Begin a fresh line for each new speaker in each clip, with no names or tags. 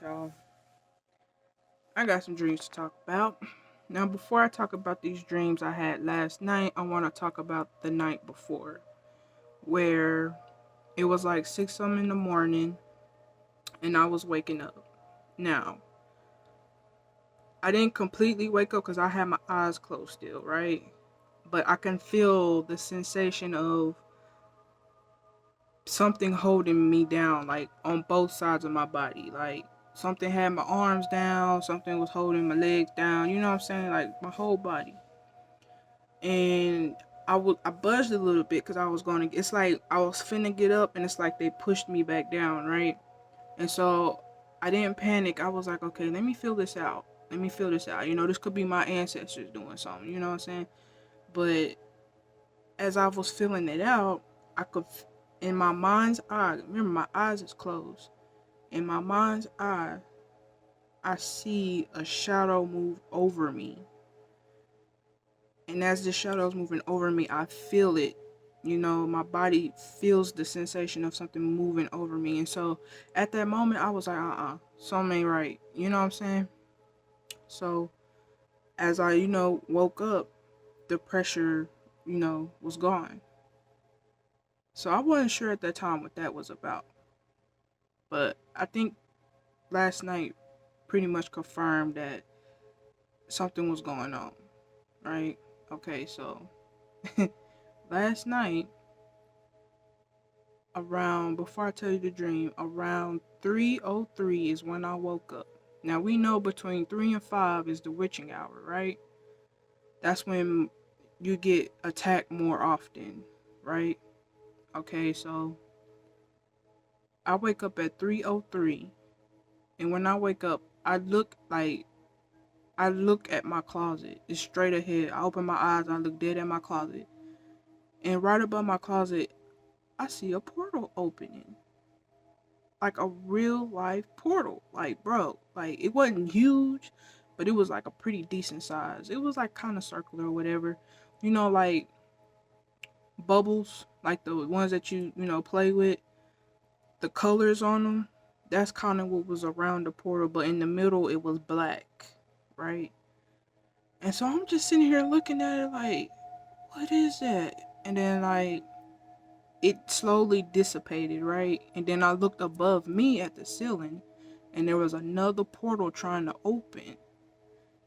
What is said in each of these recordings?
y'all. I got some dreams to talk about. Now, before I talk about these dreams I had last night, I want to talk about the night before, where it was like 6 something in the morning and I was waking up. Now, I didn't completely wake up because I had my eyes closed still, right? But I can feel the sensation of something holding me down, like on both sides of my body. Like something had my arms down, something was holding my legs down. You know what I'm saying? Like my whole body. And I buzzed a little bit because I was going to. It's like I was finna get up, and it's like they pushed me back down, right? And so I didn't panic. I was like, okay, let me feel this out. Let me feel this out. You know, this could be my ancestors doing something. You know what I'm saying? But as I was feeling it out, I could, in my mind's eye, remember my eyes is closed. In my mind's eye, I see a shadow move over me. And as the shadow is moving over me, I feel it. You know, my body feels the sensation of something moving over me. And so at that moment, I was like, something ain't right. You know what I'm saying? So as I, woke up, the pressure, was gone. So I wasn't sure at that time what that was about. But I think last night pretty much confirmed that something was going on, right? Okay, so last night, around, before I tell you the dream, around 3:03 is when I woke up. Now we know between 3 and 5 is the witching hour, right? That's when you get attacked more often, right? Okay, so I wake up at 3:03, and when I wake up, I look at my closet. It's straight ahead. I open my eyes and I look dead at my closet. And right above my closet, I see a portal opening. Like a real life portal. Like, bro, like it wasn't huge, but it was like a pretty decent size. It was like kind of circular or whatever. Like bubbles, like the ones that play with, the colors on them. That's kind of what was around the portal, but in the middle it was black, right? And so I'm just sitting here looking at it like, what is that? And then like it slowly dissipated, right? And then I looked above me at the ceiling and there was another portal trying to open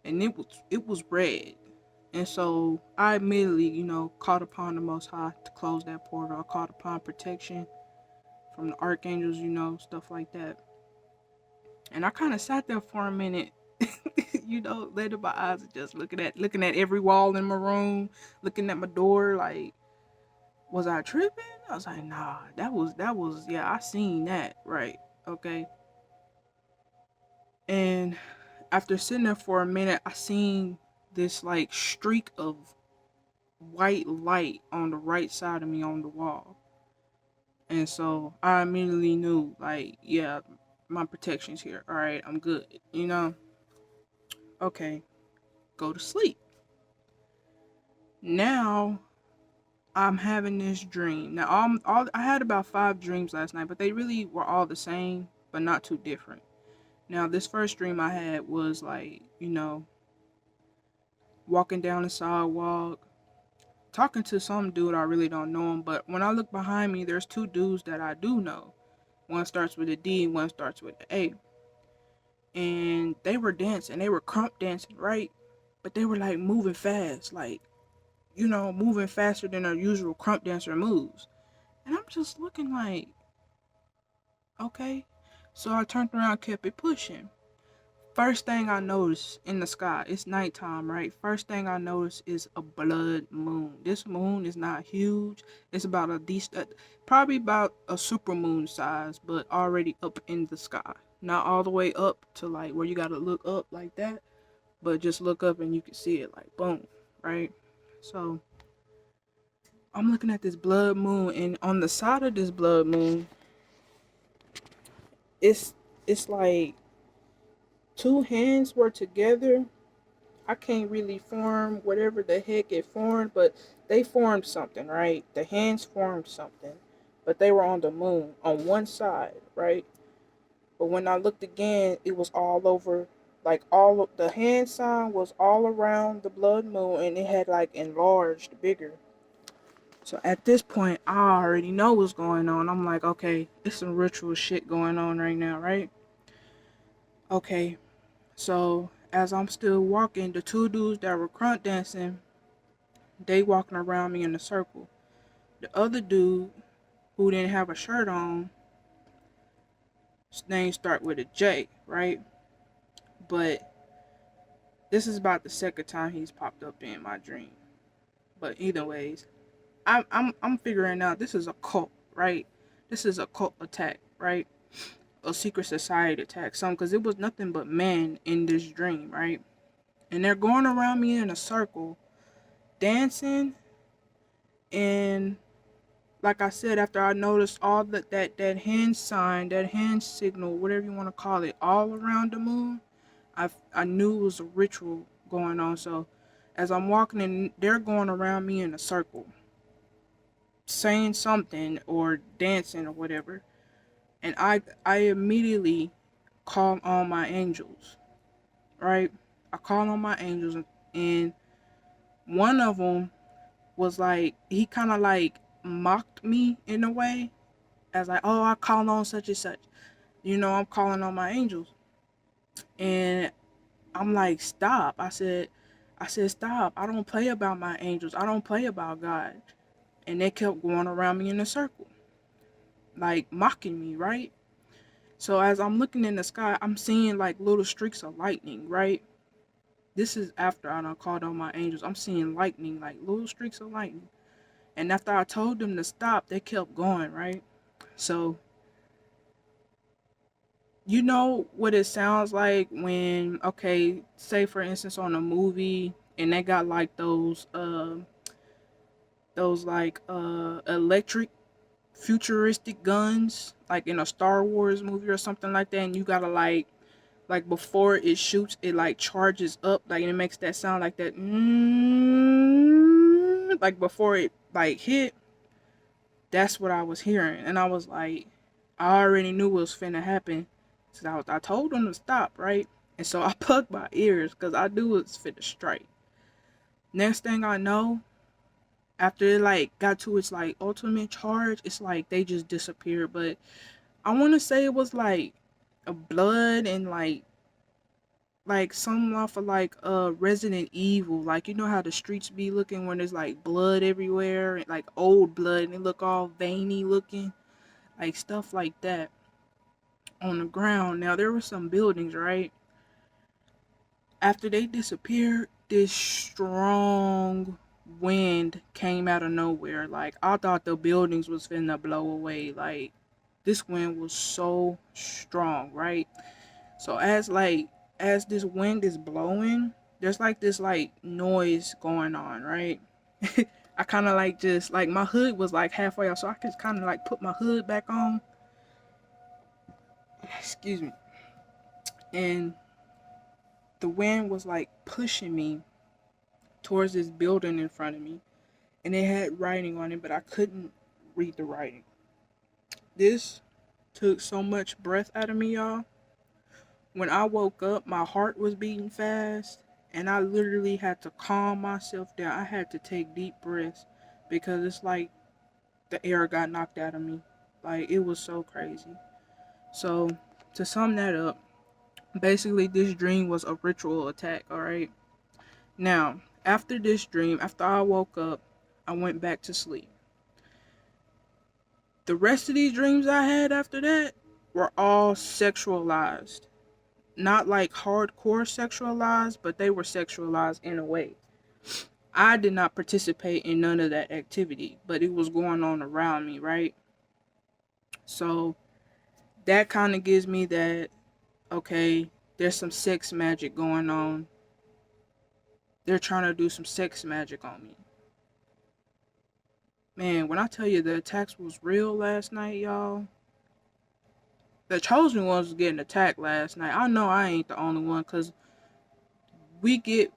and it was red. And so I immediately, called upon the Most High to close that portal. I called upon protection from the archangels, stuff like that. And I kind of sat there for a minute, letting my eyes just looking at every wall in my room, looking at my door, like, was I tripping? I was like, nah, that was yeah, I seen that, right? Okay. And after sitting there for a minute, I seen this like streak of white light on the right side of me on the wall. And so I immediately knew, like, yeah, my protection's here. All right, I'm good. Okay, go to sleep. Now I'm having this dream. Now I had about 5 dreams last night, but they really were all the same, but not too different. Now this first dream I had was like, walking down the sidewalk, talking to some dude I really don't know him, but when I look behind me, there's 2 dudes that I do know. One starts with a D, one starts with an A. And they were dancing, they were crump dancing, right? But they were like moving fast, like, moving faster than our usual crump dancer moves. And I'm just looking like, okay. So I turned around, kept it pushing. First thing I notice in the sky, it's nighttime, right? First thing I notice is a blood moon. This moon is not huge. It's about a decent, probably about a super moon size, but already up in the sky. Not all the way up to like where you gotta look up like that, but just look up and you can see it like boom, right? So I'm looking at this blood moon, and on the side of this blood moon, it's it's like 2 hands were together. I can't really form whatever the heck it formed, but they formed something, right? The hands formed something, but they were on the moon on one side, right? But when I looked again, it was all over. Like all of the hand sign was all around the blood moon, and it had like enlarged bigger. So at this point, I already know what's going on. I'm like, okay, it's some ritual shit going on right now, right? Okay, so as I'm still walking, the two dudes that were crunk dancing, they walking around me in a circle. The other dude who didn't have a shirt on, his name start with a J, right? But this is about the second time he's popped up in my dream. But either ways, I'm figuring out this is a cult, right? This is a cult attack, right? A secret society attack, something, because it was nothing but men in this dream, right? And they're going around me in a circle, dancing, and like I said, after I noticed all that hand sign, that hand signal, whatever you want to call it, all around the moon, I knew it was a ritual going on. So as I'm walking in, they're going around me in a circle, saying something or dancing or whatever, and I immediately call on my angels, right? I call on my angels, and one of them was like, he kind of like mocked me in a way, as like, oh, I call on such and such, I'm calling on my angels, and I'm like, stop. I said, stop. I don't play about my angels. I don't play about God. And they kept going around me in a circle, like mocking me, right? So as I'm looking in the sky, I'm seeing like little streaks of lightning, right? This is after I done called on my angels. I'm seeing lightning, like little streaks of lightning. And after I told them to stop, they kept going, right? So, you know what it sounds like when, okay, say for instance on a movie, and they got like those like electric futuristic guns, like in a Star Wars movie or something like that, and you gotta like before it shoots, it like charges up, like, and it makes that sound like that, like before it like hit. That's what I was hearing, and I was like, I already knew what was finna happen, so I told them to stop, right? And so I plugged my ears because I knew it was finna strike. Next thing I know, after it like got to its like ultimate charge, it's like they just disappeared. But I want to say it was like a blood and like some off of like Resident Evil, like you know how the streets be looking when there's like blood everywhere, like old blood, and it look all veiny looking, like stuff like that on the ground. Now there were some buildings, right? After they disappeared, this strong wind came out of nowhere. Like I thought the buildings was finna blow away. Like this wind was so strong, right? So as this wind is blowing, there's like this like noise going on, right? I kind of like just like my hood was like halfway off, so I could kind of like put my hood back on. Excuse me. And the wind was like pushing me towards this building in front of me, and it had writing on it, but I couldn't read the writing. This took so much breath out of me, y'all. When I woke up, my heart was beating fast, and I literally had to calm myself down. I had to take deep breaths because it's like the air got knocked out of me. Like it was so crazy. So, to sum that up, basically this dream was a ritual attack, alright? Now, after this dream, after I woke up, I went back to sleep. The rest of these dreams I had after that were all sexualized. Not like hardcore sexualized, but they were sexualized in a way. I did not participate in none of that activity, but it was going on around me, right? So that kind of gives me that, okay, there's some sex magic going on. They're trying to do some sex magic on me. Man, when I tell you the attacks was real last night, y'all, the chosen ones was getting attacked last night. I know I ain't the only one, because we get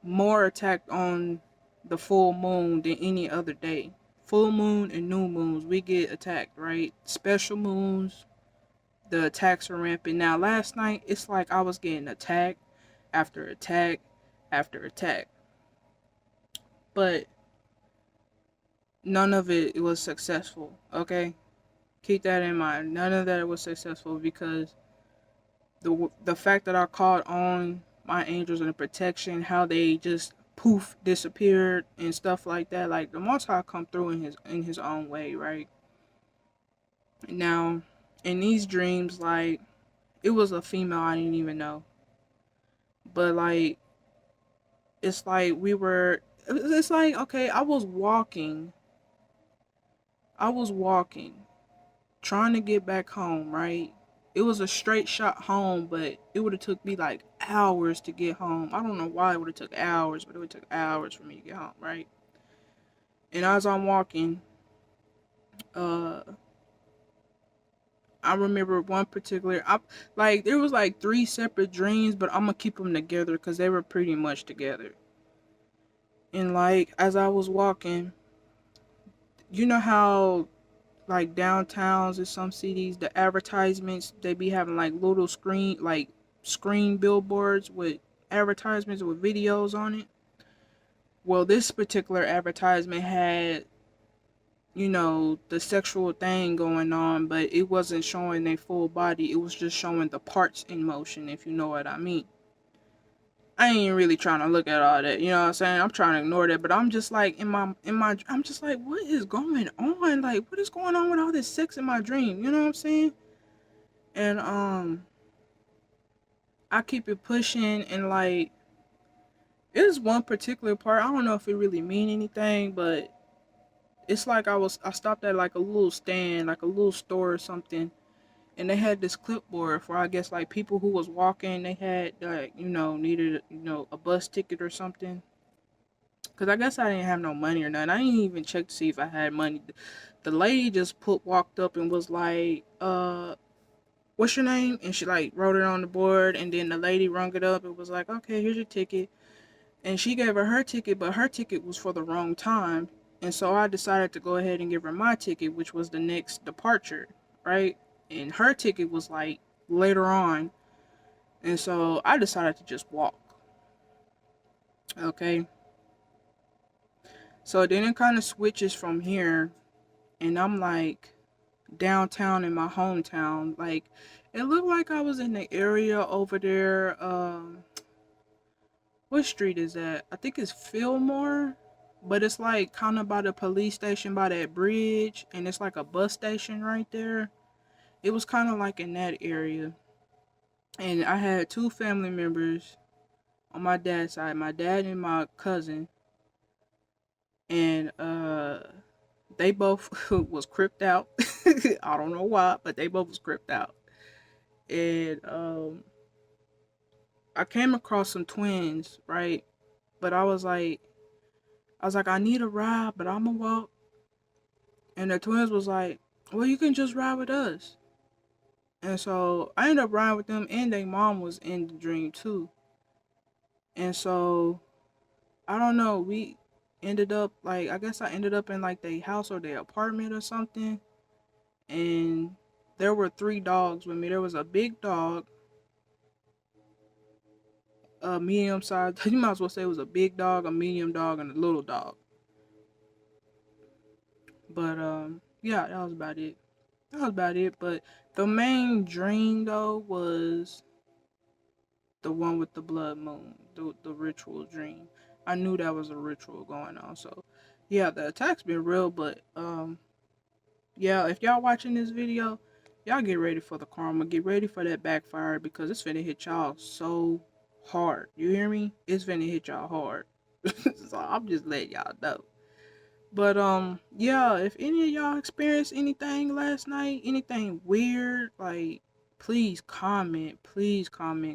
more attacked on the full moon than any other day. Full moon and new moons, we get attacked, right? Special moons, the attacks are rampant. Now, last night, it's like I was getting attack after attack after attack. But none of it was successful, okay? Keep that in mind. None of that was successful because the fact that I called on my angels and the protection, how they just poof disappeared and stuff like that. Like the Most High come through in his own way, right? Now, in these dreams, like it was a female I didn't even know, but like it's like we were. It's like okay, I was walking, trying to get back home, right? It was a straight shot home, but it would have took me like hours to get home. I don't know why it would have took hours, but it would took hours for me to get home, right? And as I'm walking, uh, I remember one particular, like there was like three separate dreams, but I'm gonna keep them together because they were pretty much together. And like as I was walking, you know how like downtowns in some cities, the advertisements they be having like little screen billboards with advertisements with videos on it. Well, this particular advertisement had, you know, the sexual thing going on, but it wasn't showing their full body. It was just showing the parts in motion, if you know what I mean. I ain't really trying to look at all that, you know what I'm saying? I'm trying to ignore that, but I'm just like I'm just like, what is going on? Like, what is going on with all this sex in my dream? You know what I'm saying? And I keep it pushing, and like there's one particular part. I don't know if it really mean anything, but it's like I stopped at like a little stand, like a little store or something, and they had this clipboard for I guess like people who was walking. They had like needed a bus ticket or something. Cause I guess I didn't have no money or nothing. I didn't even check to see if I had money. The lady just walked up and was like, what's your name? And she like wrote it on the board, and then the lady rung it up. It was like, okay, here's your ticket. And she gave her ticket, but her ticket was for the wrong time. And so I decided to go ahead and give her my ticket, which was the next departure, right? And her ticket was like later on. And so I decided to just walk. Okay. So then it kind of switches from here, and I'm like downtown in my hometown. Like it looked like I was in the area over there. What street is that? I think it's Fillmore, but it's like kind of by the police station by that bridge, and it's like a bus station right there. It was kind of like in that area, and I had two family members on my dad's side, my dad and my cousin, and they both was cripped out. I don't know why, but they both was cripped out, and I came across some twins, right? But I was like, I need a ride, but I'ma walk. And the twins was like, well, you can just ride with us. And so I ended up riding with them, and their mom was in the dream too. And so I don't know, we ended up like I guess I ended up in like their house or their apartment or something. And there were three dogs with me. There was a big dog, a medium sized. You might as well say it was a big dog, a medium dog, and a little dog. But yeah, that was about it. That was about it. But the main dream though was the one with the blood moon, the ritual dream. I knew that was a ritual going on. So yeah, the attack's been real, but yeah, if y'all watching this video, y'all get ready for the karma. Get ready for that backfire because it's finna hit y'all so hard. You hear me? It's finna hit y'all hard. So I'm just letting y'all know. But yeah, if any of y'all experienced anything last night, anything weird, like please comment,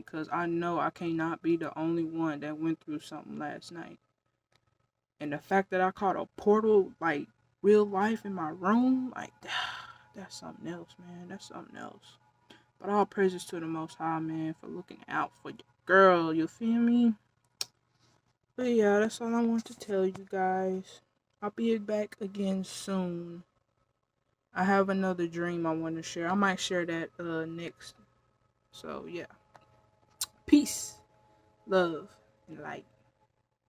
cause I know I cannot be the only one that went through something last night. And the fact that I caught a portal like real life in my room, like that's something else, man. That's something else. But all praises to the Most High, man, for looking out for your girl. You feel me? But yeah, that's all I want to tell you guys. I'll be back again soon. I have another dream I want to share. I might share that next. So yeah, peace, love, and light.